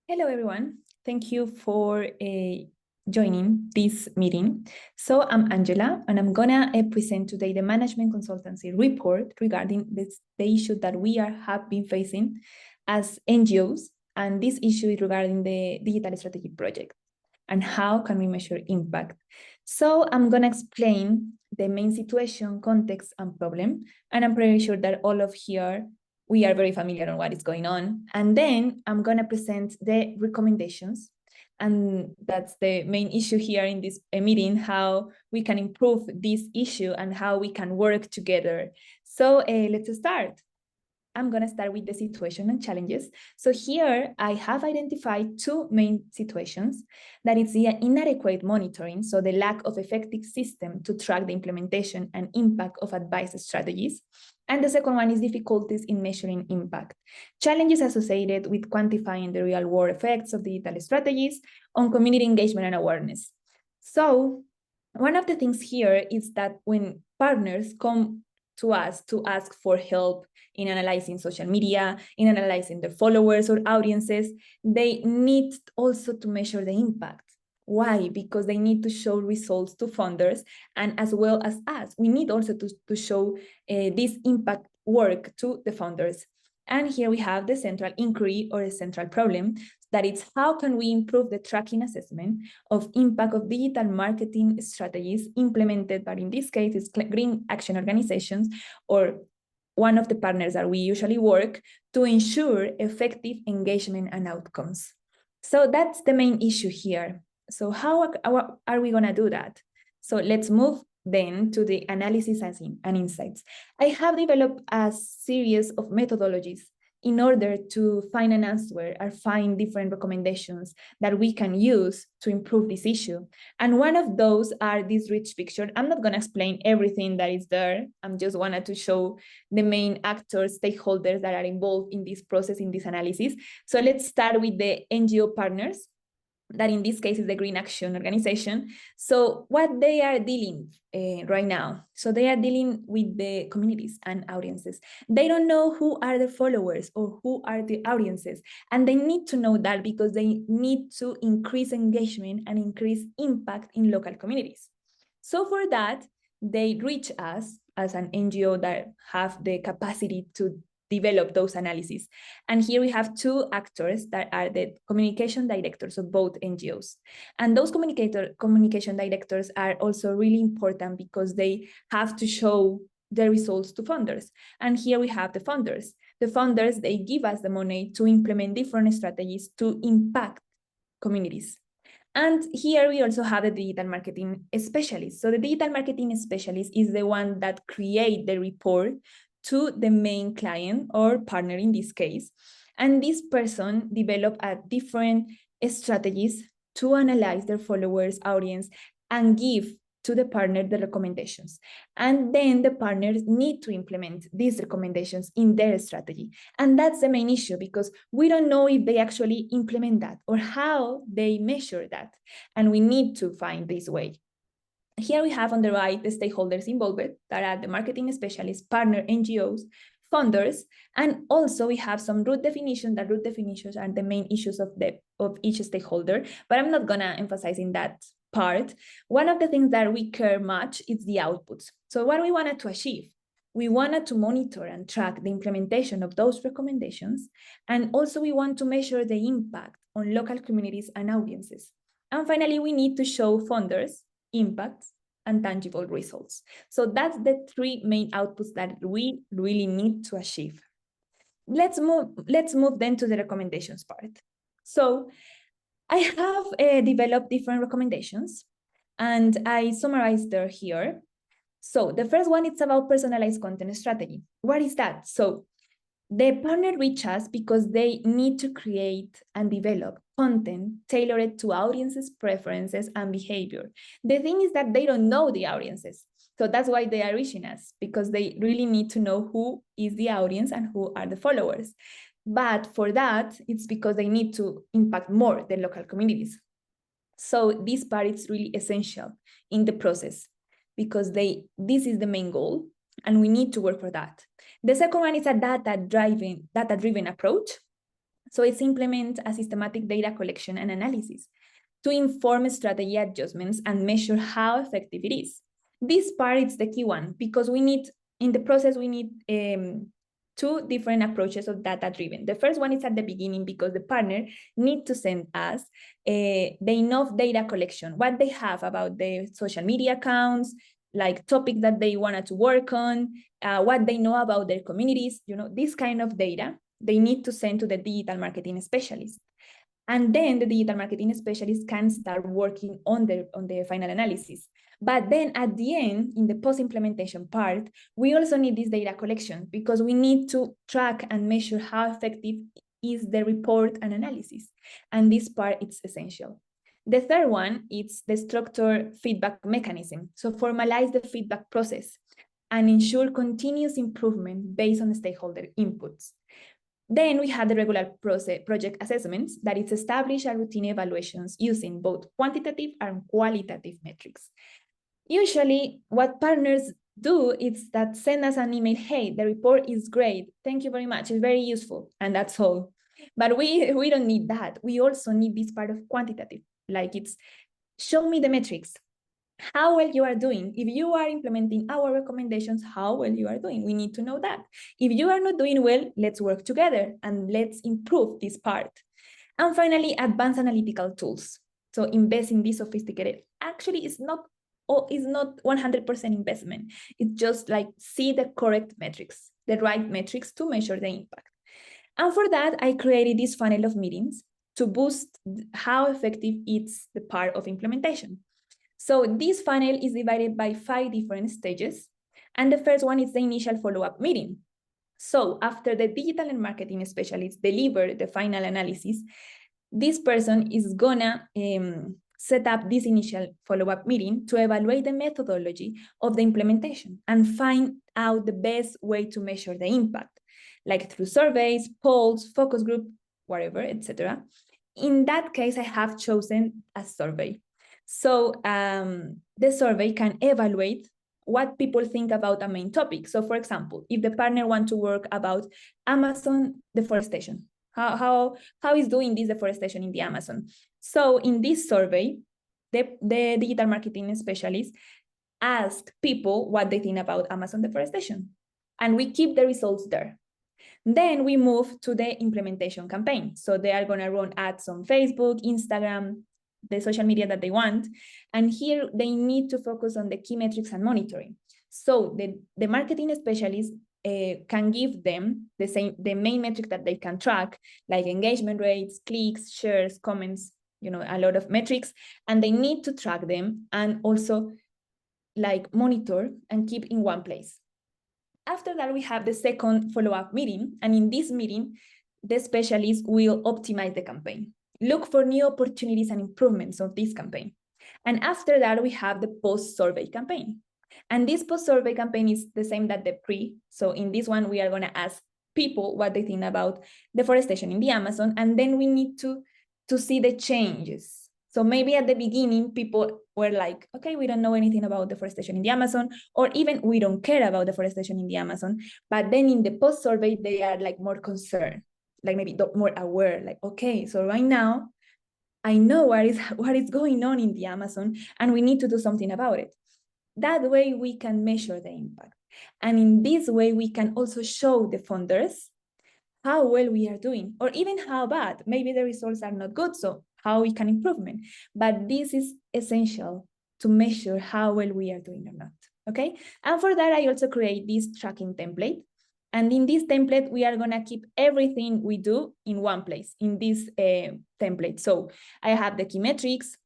Hello, everyone. Thank you for joining this meeting. So I'm Angela, and I'm gonna present today the management consultancy report regarding the issue that we have been facing as NGOs. And this issue is regarding the digital strategy project and how can we measure impact. So I'm gonna explain the main situation, context, and problem. And I'm pretty sure that all of here we are very familiar on what is going on. And then I'm going to present the recommendations. And that's the main issue here in this meeting, how we can improve this issue and how we can work together. So let's start. I'm going to start with the situation and challenges. So here I have identified two main situations. That is the inadequate monitoring, so the lack of effective system to track the implementation and impact of advice strategies. And the second one is difficulties in measuring impact. Challenges associated with quantifying the real world effects of digital strategies on community engagement and awareness. So one of the things here is that when partners come to us to ask for help in analyzing social media, in analyzing their followers or audiences, they need also to measure the impact. Why? Because they need to show results to funders, and as well as us. We need also to show this impact work to the funders. And here we have the central inquiry or a central problem, that is how can we improve the tracking assessment of impact of digital marketing strategies implemented, but in this case, it's green action organizations or one of the partners that we usually work to ensure effective engagement and outcomes. So that's the main issue here. So how are we gonna do that? So let's move then to the analysis and insights. I have developed a series of methodologies in order to find an answer or find different recommendations that we can use to improve this issue. And one of those are this rich picture. I'm not going to explain everything that is there. I'm just wanted to show the main actors, stakeholders that are involved in this process, in this analysis. So let's start with the NGO partners, that in this case is the Green Action Organization. So what they are dealing right now, so they are dealing with the communities and audiences. They don't know who are the followers or who are the audiences, and they need to know that because they need to increase engagement and increase impact in local communities. So for that, they reach us as an NGO that have the capacity to develop those analyses. And here we have two actors that are the communication directors of both NGOs. And those communication directors are also really important because they have to show the results to funders. And here we have the funders. The funders, they give us the money to implement different strategies to impact communities. And here we also have the digital marketing specialist. So the digital marketing specialist is the one that create the report to the main client or partner in this case. And this person developed different strategies to analyze their followers, audience, and give to the partner the recommendations. And then the partners need to implement these recommendations in their strategy. And that's the main issue because we don't know if they actually implement that or how they measure that. And we need to find this way. Here we have on the right the stakeholders involved that are the marketing specialists, partner NGOs, funders, and also we have some root definitions. That root definitions are the main issues of each stakeholder, but I'm not gonna emphasize in that part. One of the things that we care much is the outputs. So what we wanted to achieve, we wanted to monitor and track the implementation of those recommendations, and also we want to measure the impact on local communities and audiences. And finally, we need to show funders impacts and tangible results. So that's the three main outputs that we really need to achieve. Let's move then to the recommendations part. So I have developed different recommendations and I summarized them here. So the first one, it's about personalized content strategy. What is that? So the partner reach us because they need to create and develop content tailored to audiences' preferences and behavior. The thing is that they don't know the audiences. So that's why they are reaching us, because they really need to know who is the audience and who are the followers. But for that, it's because they need to impact more the local communities. So this part is really essential in the process because this is the main goal and we need to work for that. The second one is a data-driven approach. So it's implement a systematic data collection and analysis to inform strategy adjustments and measure how effective it is. This part is the key one because we need, in the process, we need two different approaches of data-driven. The first one is at the beginning because the partner need to send us the enough data collection, what they have about their social media accounts, like topics that they wanted to work on, what they know about their communities, this kind of data they need to send to the digital marketing specialist. And then the digital marketing specialist can start working on the final analysis. But then at the end, in the post-implementation part, we also need this data collection because we need to track and measure how effective is the report and analysis. And this part is essential. The third one is the structured feedback mechanism. So formalize the feedback process and ensure continuous improvement based on the stakeholder inputs. Then we have the regular project assessments that is establish a routine evaluations using both quantitative and qualitative metrics. Usually what partners do is that send us an email, hey, the report is great, thank you very much, it's very useful, and that's all. But we don't need that. We also need this part of quantitative, like it's show me the metrics, how well you are doing. If you are implementing our recommendations, how well you are doing. We need to know that. If you are not doing well, let's work together and let's improve this part. And finally, advanced analytical tools. So invest in this sophisticated. Actually, it's not 100% investment. It's just like see the correct metrics, the right metrics to measure the impact. And for that, I created this funnel of meetings to boost how effective it's the part of implementation. So this funnel is divided by 5 different stages. And the first one is the initial follow-up meeting. So after the digital and marketing specialist deliver the final analysis, this person is gonna set up this initial follow-up meeting to evaluate the methodology of the implementation and find out the best way to measure the impact, like through surveys, polls, focus group, whatever, etc. In that case, I have chosen a survey. So the survey can evaluate what people think about a main topic. So for example, if the partner wants to work about Amazon deforestation, how is doing this deforestation in the Amazon? So in this survey, the digital marketing specialist ask people what they think about Amazon deforestation, and we keep the results there. Then we move to the implementation campaign. So they are going to run ads on Facebook, Instagram, the social media that they want. And here they need to focus on the key metrics and monitoring. So the marketing specialist can give them the main metric that they can track, like engagement rates, clicks, shares, comments, a lot of metrics, and they need to track them and also like monitor and keep in one place. After that, we have the second follow-up meeting. And in this meeting, the specialist will optimize the campaign, look for new opportunities and improvements of this campaign. And after that, we have the post-survey campaign. And this post-survey campaign is the same that the pre. So in this one, we are going to ask people what they think about deforestation in the Amazon. And then we need to see the changes. So maybe at the beginning, people were like, okay, we don't know anything about deforestation in the Amazon, or even we don't care about deforestation in the Amazon. But then in the post-survey, they are like more concerned, like maybe more aware, like, okay, so right now, I know what is going on in the Amazon, and we need to do something about it. That way we can measure the impact. And in this way, we can also show the funders how well we are doing, or even how bad. Maybe the results are not good, so how we can improve. But this is essential to measure how well we are doing or not, okay? And for that, I also create this tracking template. And in this template, we are gonna keep everything we do in one place, in this template. So I have the key metrics,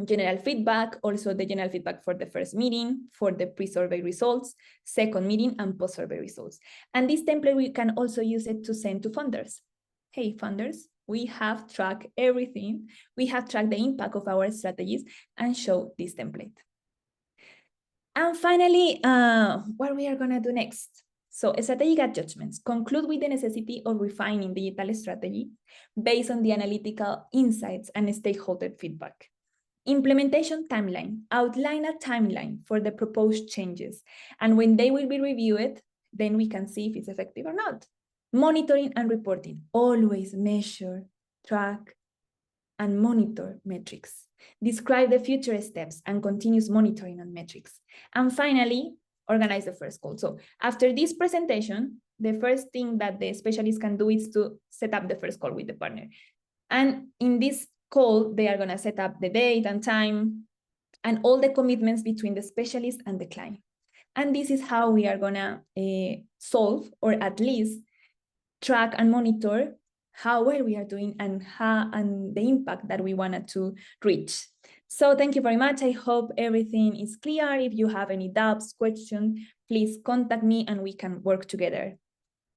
general feedback, also the general feedback for the first meeting, for the pre-survey results, second meeting, and post-survey results. And this template, we can also use it to send to funders. Hey, funders, we have tracked everything. We have tracked the impact of our strategies and show this template. And finally, what we are gonna do next? So strategic adjustments conclude with the necessity of refining digital strategy based on the analytical insights and stakeholder feedback. Implementation timeline, outline a timeline for the proposed changes. And when they will be reviewed, then we can see if it's effective or not. Monitoring and reporting. Always measure, track, and monitor metrics. Describe the future steps and continuous monitoring on metrics. And finally, organize the first call. So after this presentation, the first thing that the specialist can do is to set up the first call with the partner. And in this call, they are going to set up the date and time and all the commitments between the specialist and the client. And this is how we are going to solve, or at least track and monitor how well we are doing and the impact that we wanted to reach. So thank you very much. I hope everything is clear. If you have any doubts, questions, please contact me and we can work together.